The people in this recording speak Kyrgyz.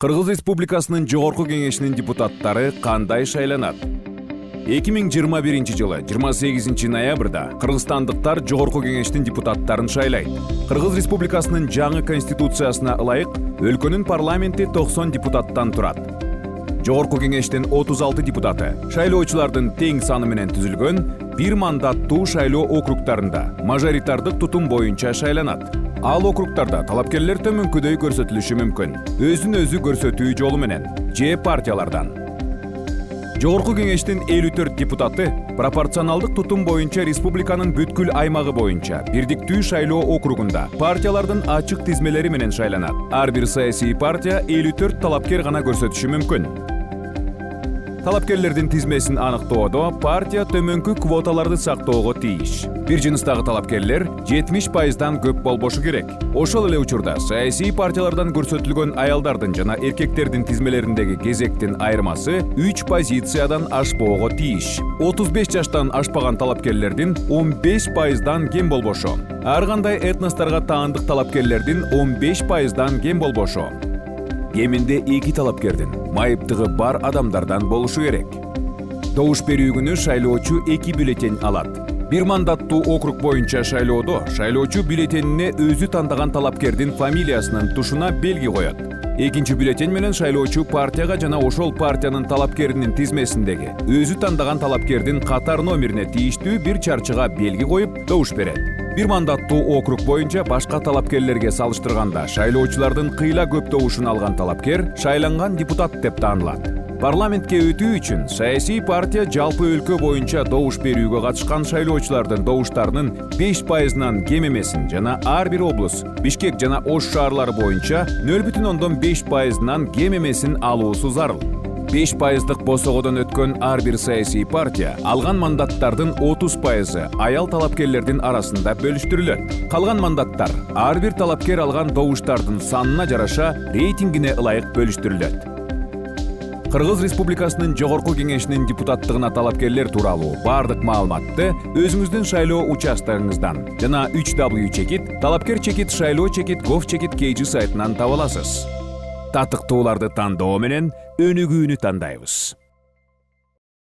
Кыргыз Республикасынын Жогорку Кеңешинин депутаттары кандай шайланат? 2021 жылы 28 ноябрда кыргызстандыктар Жогорку Кеңештин депутаттарын шайлайт. Кыргыз Республикасынын жаңы конституциясына ылайык өлкөнүн парламенти 90 депутаттан турат. Жогорку Кеңештин 36 депутаты шайлоочулардын тең саны менен түзүлгөн бир мандаттуу шайлоо округдарында мажоритардык тутум боюнча шайланат. Ал округдарда талапкерлер төмөнкүдөй көрсөтүлүшү мүмкүн. Өзүн өзү көрсөтүү жолу менен же партиялардан. Жогорку Кеңештин 54 депутаты пропорционалдык тутум боюнча республиканын бүткүл аймагы боюнча бирдиктүү шайлоо округунда партиялардын ачык тизмелери менен шайланат. Ар бир саясий партия 54 талапкер гана көрсөтүшү мүмкүн. Талапкерлердин тизмесин аныктоодо партия төмөнкү квоталарды сактоого тийиш. Бир жыныстагы талапкерлер 70%дан көп болбошу керек. Ошол эле учурда саясий партиялардан көрсөтүлгөн аялдардын жана эркектердин тизмелериндеги кезектин айырмасы 3 позициядан ашпоого тийиш. 35 жаштан ашпаган талапкерлердин 15%дан кем болбошу. Ар кандай этносторго таандык талапкерлердин 15%дан кем болбошу. Кеминде 2 талапкердин майыптыгы бар адамдардан болушу керек. Добуш берүү күнү шайлоочу 2 бюллетень алат. Бир мандаттуу округ боюнча шайлоодо шайлоочу бюллетенине өзү тандаган талапкердин фамилиясынын тушуна белги коет. Экинчи бюллетень менен шайлоочу партияга жана ошол партиянын талапкеринин тизмесиндеги өзү тандаган талапкердин катар номерине тийиштүү бир чарчыга белги коюп добуш берет. Бир мандаттуу округ боюнча башка талапкерлерге салыштырганда шайлоочулардын кыйла көп добушун алган талапкер шайланган депутат деп таанылат. Парламентке өтүү үчүн саясий партия жалпы өлкө боюнча добуш берүүгө катышкан шайлоочулардын добуштарынын 5%нан кем эмесин жана ар бир облус, Бишкек жана Ош шаарлары боюнча 0,5%нан кем эмесин алуусу зарыл. 5%дык босогодон өткөн ар бир саясий партия алган мандаттардын 30%ы аял талапкерлердин арасында бөлүштүрүлөт. Калган мандаттар ар бир талапкер алган добуштардын санына жараша рейтингине ылайык бөлүштүрүлөт. Кыргыз Республикасынын Жогорку Кеңешинин депутаттыгына талапкерлер тууралуу бардык маалыматты өзүңүздүн шайлоо участогуңуздан жана 3W чекит, талапкер чекит, шайлоо чекит, gov чекит KG сайтынан таба аласыз. Татыктууларды тандоо менен өнүгүүнү тандайбыз.